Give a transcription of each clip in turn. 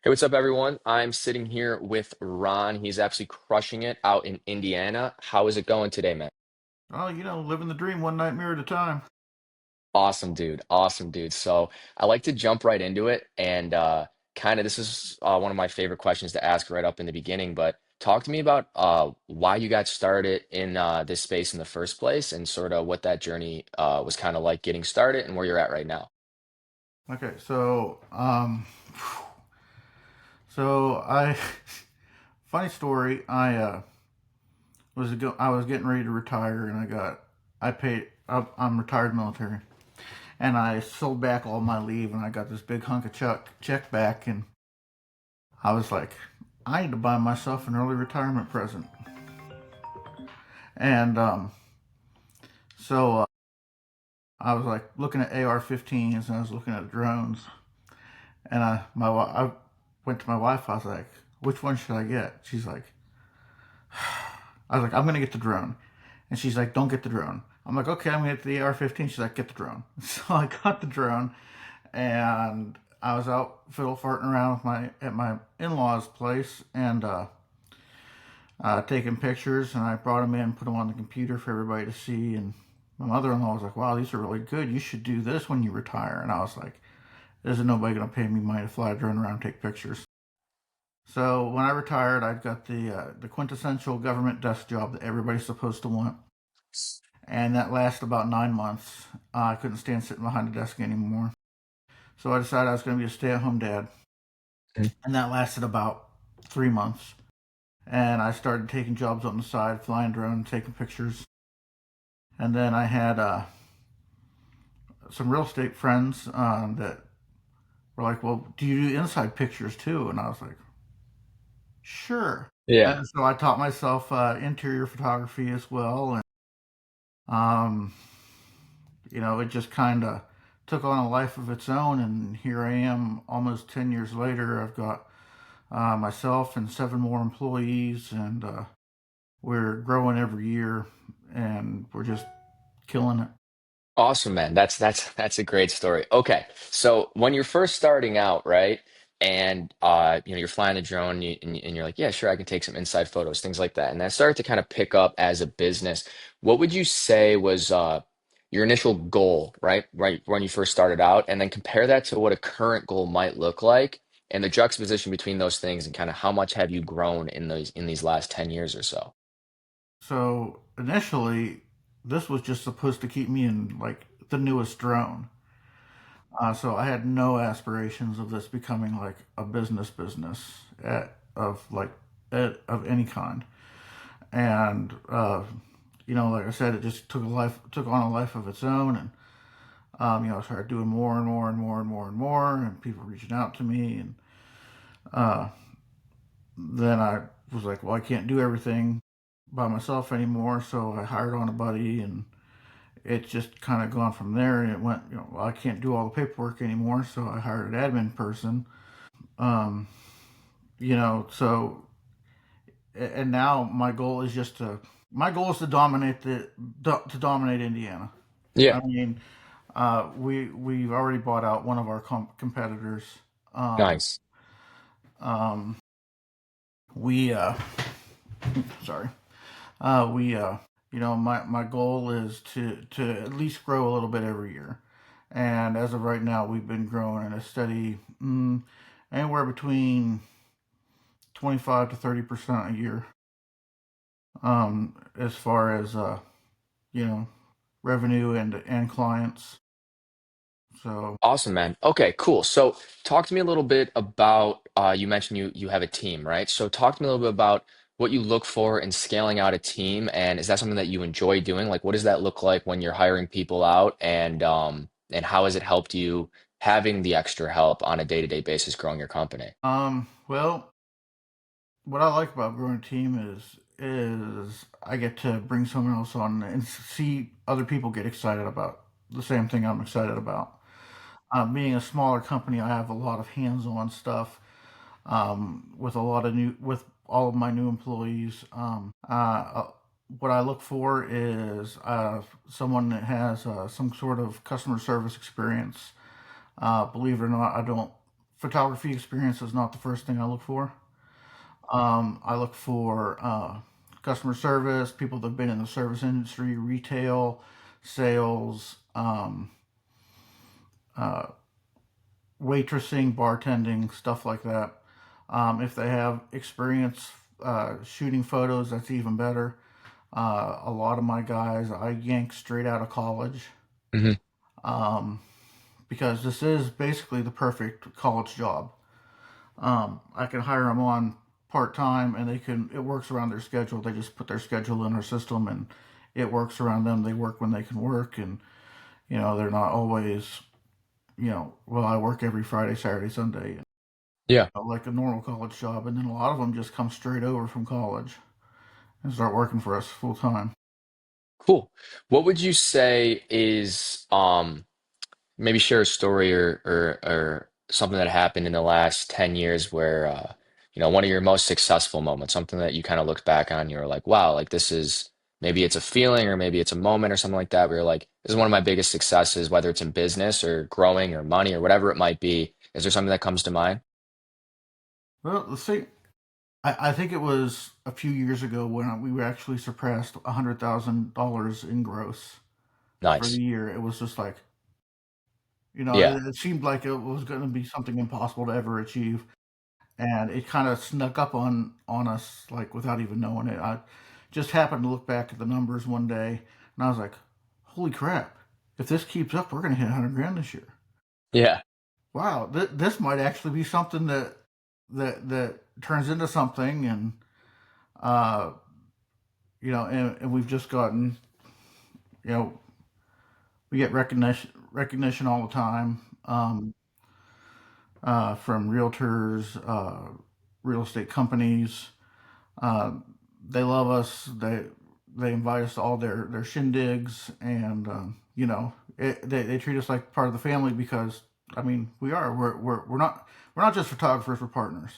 Hey, what's up, everyone? I'm sitting here with Ron. He's absolutely crushing it out in Indiana. How is it going today, man? Well, living the dream one nightmare at a time. Awesome, dude. Awesome, dude. So I like to jump right into it and kind of this is one of my favorite questions to ask right up in the beginning. But talk to me about why you got started in this space in the first place and sort of what that journey was kind of like getting started and where you're at right now. Okay, so funny story. I was getting ready to retire, and I'm retired military, and I sold back all my leave, and I got this big hunk of check back, and I was like, I need to buy myself an early retirement present, and so I was like looking at AR-15s, and I was looking at drones, and I went to my wife. I was like, which one should I get? I was like, I'm gonna get the drone, and she's like, don't get the drone. I'm like, okay, I'm gonna get the AR-15. She's like, get the drone. So I got the drone, and I was out fiddle farting around with my at my in-laws' place, and taking pictures. And I brought them in, put them on the computer for everybody to see. And my mother-in-law was like, wow, these are really good. You should do this when you retire. And I was like, there's nobody gonna pay me money to fly a drone around and take pictures. So when I retired, I got the quintessential government desk job that everybody's supposed to want, and that lasted about 9 months. I couldn't stand sitting behind a desk anymore, so I decided I was going to be a stay-at-home dad, Mhm. and that lasted about 3 months. And I started taking jobs on the side, flying drones, taking pictures, and then I had some real estate friends that were like, "Well, do you do inside pictures too?" And I was like, "Sure." Yeah. And so I taught myself interior photography as well, and Um, it just kind of took on a life of its own, and here I am almost 10 years later. I've got myself and seven more employees, and we're growing every year, and we're just killing it. Awesome, man. That's a great story. Okay, so when you're first starting out, right, and you're flying a drone, and you're like, yeah, sure, I can take some inside photos, things like that, and that started to kind of pick up as a business. What would you say was your initial goal, right, when you first started out, and then compare that to what a current goal might look like, and the juxtaposition between those things, and kind of how much have you grown in these last 10 years or so? So initially, this was just supposed to keep me in like the newest drone. So I had no aspirations of this becoming like a business of like of any kind. And like I said, it just took on a life of its own, and I started doing more and more and more and more and more, and people reaching out to me, and uh, then I was like, well, I can't do everything by myself anymore, so I hired on a buddy, and it's just kind of gone from there. And it went, well, I can't do all the paperwork anymore, so I hired an admin person. Um, so and now my goal is to dominate Indiana. Yeah, I mean, we've already bought out one of our competitors. Um, nice. um, we sorry. We my goal is to at least grow a little bit every year, and as of right now, we've been growing at a steady anywhere between 25 to 30% a year. As far as you know revenue and clients. So Awesome, man. Okay, cool. So talk to me a little bit about you mentioned you have a team, right? So talk to me a little bit about what you look for in scaling out a team, and is that something that you enjoy doing? Like, what does that look like when you're hiring people out, and how has it helped you having the extra help on a day-to-day basis growing your company? well, what I like about growing a team is I get to bring someone else on and see other people get excited about the same thing I'm excited about. Being a smaller company, I have a lot of hands-on stuff with with all of my new employees. What I look for is someone that has some sort of customer service experience. Believe it or not, I don't photography experience is not the first thing I look for. I look for customer service, people that have been in the service industry, retail, sales, uh, waitressing, bartending, stuff like that. If they have experience shooting photos, that's even better. A lot of my guys I yanked straight out of college, Hmm. um, because this is basically the perfect college job. I can hire them on part time, and they can. It works around their schedule. They just put their schedule in our system, and it works around them. They work when they can work, and they're not always well, I work every Friday, Saturday, Sunday, Yeah, like a normal college job. And then a lot of them just come straight over from college and start working for us full time. cool. What would you say is maybe share a story or something that happened in the last 10 years where one of your most successful moments, something that you kind of looked back on, you're like, wow, like this is maybe it's a feeling or maybe it's a moment or something like that where you're like, this is one of my biggest successes, whether it's in business or growing or money or whatever it might be. Is there something that comes to mind? Well, the thing, I think it was a few years ago when we actually surpassed $100,000 in gross for Nice. the year. It was just like, Yeah. it seemed like it was going to be something impossible to ever achieve, and it kind of snuck up on us like without even knowing it. I just happened to look back at the numbers one day, and I was like, "Holy crap! If this keeps up, we're going to hit 100 grand this year." Yeah. Wow, this might actually be something that turns into something, and uh, and we've just gotten, you know, we get recognition all the time, from realtors, real estate companies. Uh, they love us. They invite us to all their shindigs, and they treat us like part of the family because I mean we are we're not just photographers, we're partners.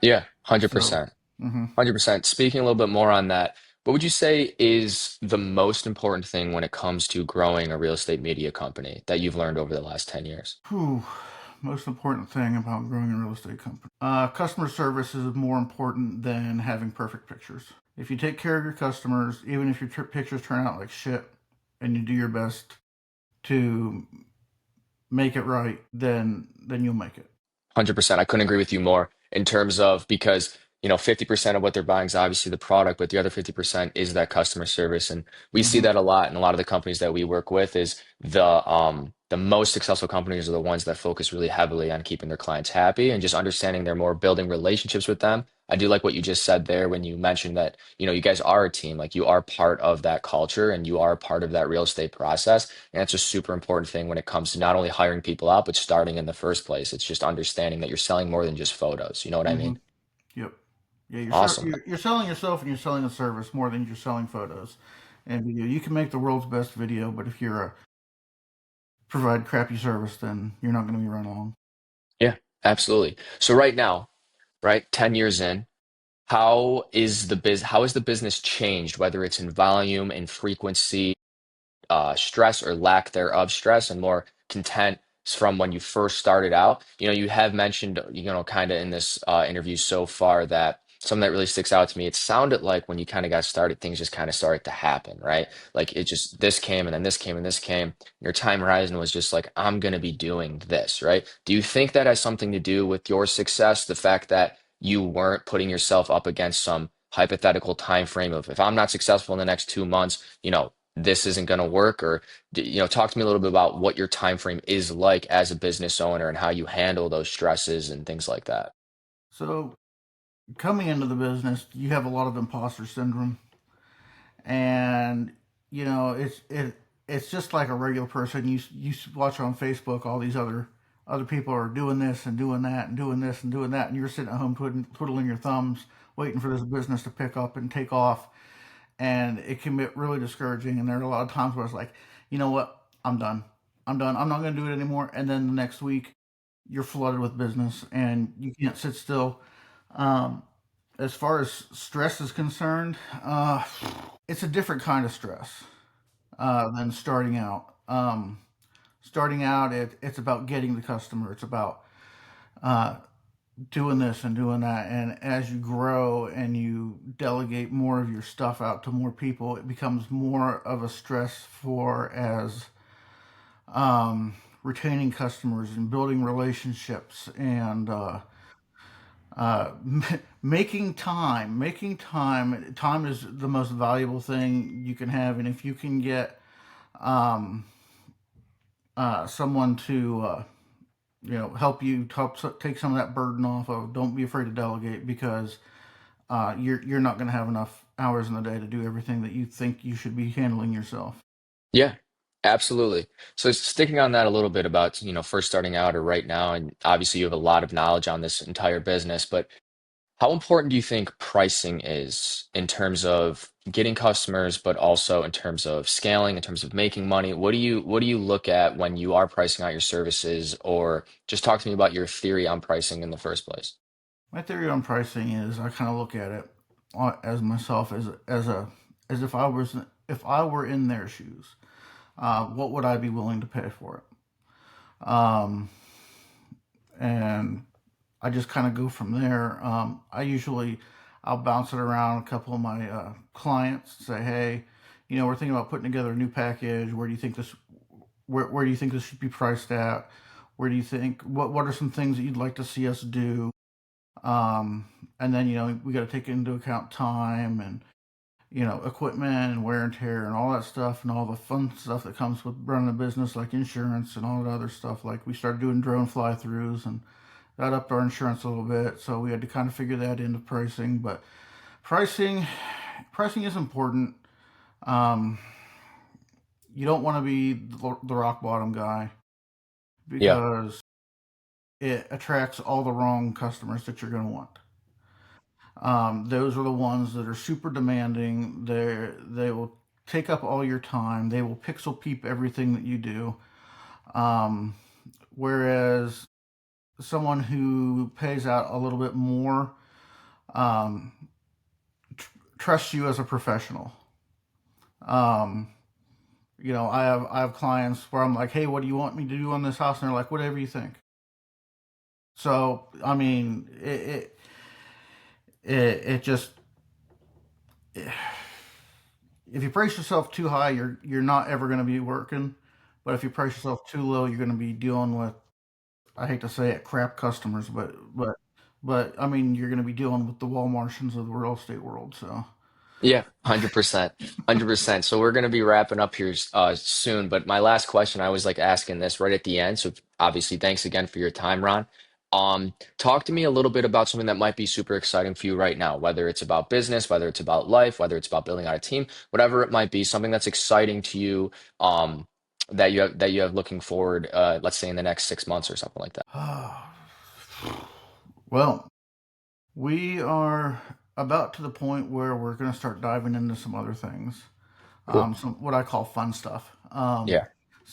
Yeah. So, 100%. hmm 100%. Speaking a little bit more on that, what would you say is the most important thing when it comes to growing a real estate media company that you've learned over the last 10 years? whew, most important thing about growing a real estate company. Customer service is more important than having perfect pictures. If you take care of your customers, even if your pictures turn out like shit, and you do your best to make it right, then you'll make it. 100%. I couldn't agree with you more in terms of because, 50% of what they're buying is obviously the product, but the other 50% is that customer service. And we see hmm that a lot in a lot of the companies that we work with is the most successful companies are the ones that focus really heavily on keeping their clients happy and just understanding they're more building relationships with them. I do like what you just said there when you mentioned that, you guys are a team, like you are part of that culture and you are part of that real estate process. And that's a super important thing when it comes to not only hiring people out, but starting in the first place. It's just understanding that you're selling more than just photos. You know what I hmm mean? Yep. Yeah, Awesome. you're selling yourself and you're selling a service more than you're selling photos and video. You can make the world's best video, but if you're a provide crappy service, then you're not going to be run along. Yeah, absolutely. So right now, right, 10 years in, how has the business changed, whether it's in volume and frequency, stress or lack thereof stress and more content from when you first started out. You have mentioned, kind of in this interview so far that something that really sticks out to me, it sounded like when you kind of got started, things just kind of started to happen, right? Like it just, this came and then this came and this came. Your time horizon was just like, I'm going to be doing this, right? Do you think that has something to do with your success? The fact that you weren't putting yourself up against some hypothetical time frame of if I'm not successful in the next 2 months, this isn't going to work or talk to me a little bit about what your time frame is like as a business owner and how you handle those stresses and things like that. So coming into the business, you have a lot of imposter syndrome, and it's just like a regular person. You watch on Facebook all these other people are doing this and doing that and doing this and doing that, and you're sitting at home twiddling your thumbs, waiting for this business to pick up and take off, and it can get really discouraging. And there are a lot of times where it's like, you know what, I'm done. I'm done. I'm not going to do it anymore. And then the next week, you're flooded with business, and you can't sit still. Um, as far as stress is concerned, it's a different kind of stress than starting out. Starting out, it's about getting the customer. It's about uh, doing this and doing that. And as you grow and you delegate more of your stuff out to more people, it becomes more of a stress for as um, retaining customers and building relationships and uh, time is the most valuable thing you can have. And if you can get um, someone to help you take some of that burden off of, don't be afraid to delegate, because you're not going to have enough hours in the day to do everything that you think you should be handling yourself. Yeah, absolutely. So sticking on that a little bit about, first starting out or right now, and obviously you have a lot of knowledge on this entire business, but how important do you think pricing is in terms of getting customers, but also in terms of scaling, in terms of making money? What do you look at when you are pricing out your services, or just talk to me about your theory on pricing in the first place? My theory on pricing is I kind of look at it as myself as if I were in their shoes. What would I be willing to pay for it? And I just kind of go from there. I'll bounce it around a couple of my clients, say, hey, we're thinking about putting together a new package. Where do you think this should be priced at? Where do you think what are some things that you'd like to see us do? Um, and then we got to take into account time and equipment and wear and tear and all that stuff and all the fun stuff that comes with running a business, like insurance and all that other stuff. Like we started doing drone fly throughs, and that upped our insurance a little bit, so we had to kind of figure that into pricing. But pricing, pricing is important. Um, you don't want to be the rock bottom guy, Yeah. because it attracts all the wrong customers that you're going to want. Those are the ones that are super demanding. They will take up all your time. They will pixel peep everything that you do. Um, Whereas someone who pays out a little bit more um, trusts you as a professional. Um, I have clients where I'm like, hey, what do you want me to do on this house? And they're like, whatever you think. So I mean, it just if you price yourself too high, you're not ever going to be working. But if you price yourself too low, you're going to be dealing with, I hate to say it, crap customers. But I mean, you're going to be dealing with the Wall Martians of the real estate world. So Yeah, 100%. 100%. So we're going to be wrapping up here soon, but my last question, I was like asking this right at the end. So obviously, thanks again for your time, Ron. Talk to me a little bit about something that might be super exciting for you right now, whether it's about business, whether it's about life, whether it's about building out a team, whatever it might be, something that's exciting to you, that you have looking forward, let's say in the next 6 months or something like that. well, we are about to the point where we're going to start diving into some other things, Cool. some what I call fun stuff. Yeah.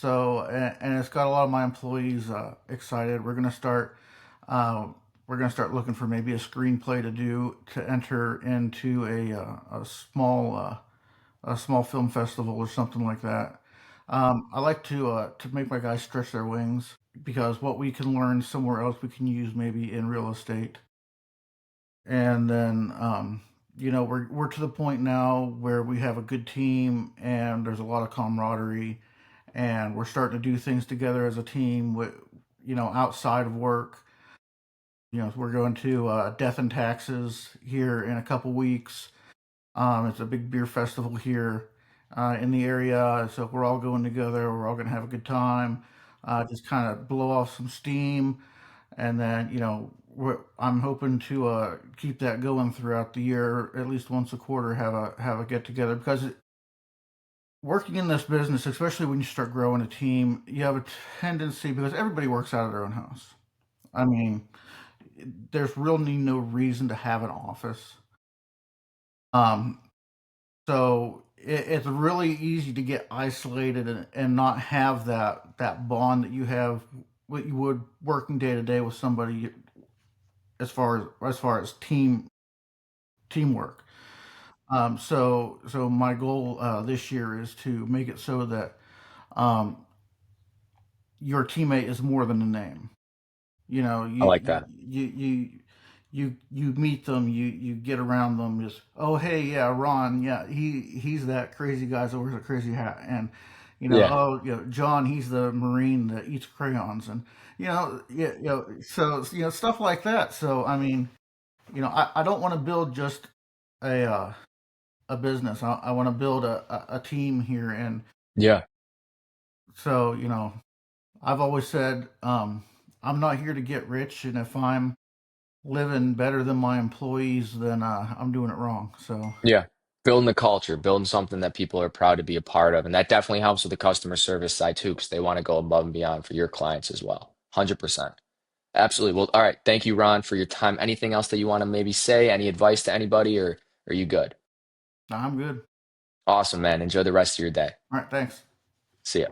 And it's got a lot of my employees excited. Uh, we're gonna start looking for maybe a screenplay to enter into a small film festival or something like that. I like to make my guys stretch their wings, because what we can learn somewhere else we can use maybe in real estate. And then we're to the point now where we have a good team and there's a lot of camaraderie, and we're starting to do things together as a team with outside of work. We're going to Death and Taxes here in a couple weeks. It's a big beer festival here in the area, so we're all going together. We're all going to have a good time, just kind of blow off some steam, and then I'm hoping to keep that going throughout the year, at least once a quarter. Have a get together, because working in this business, especially when you start growing a team, you have a tendency, because everybody works out of their own house. I mean, there's really no reason to have an office. Um, so it's really easy to get isolated and not have that bond that you have, what you would working day to day with somebody, as far as teamwork. So my goal this year is to make it so that um, your teammate is more than a name. You know, I like that. you meet them, you get around them. Just, oh hey, yeah, Ron, yeah, he's that crazy guy that wears a crazy hat, and Yeah. oh, John, he's the Marine that eats crayons, and yeah, so stuff like that. So I mean, I don't want to build just a a business. I want to build a team here, and Yeah. so I've always said, I'm not here to get rich, and if I'm living better than my employees, then I'm doing it wrong. So, Yeah. Building the culture, building something that people are proud to be a part of. And that definitely helps with the customer service side too, because they want to go above and beyond for your clients as well. 100%. Absolutely. Well, all right. Thank you, Ron, for your time. Anything else that you want to maybe say? Any advice to anybody, or are you good? I'm good. Awesome, man. Enjoy the rest of your day. All right, thanks. See ya.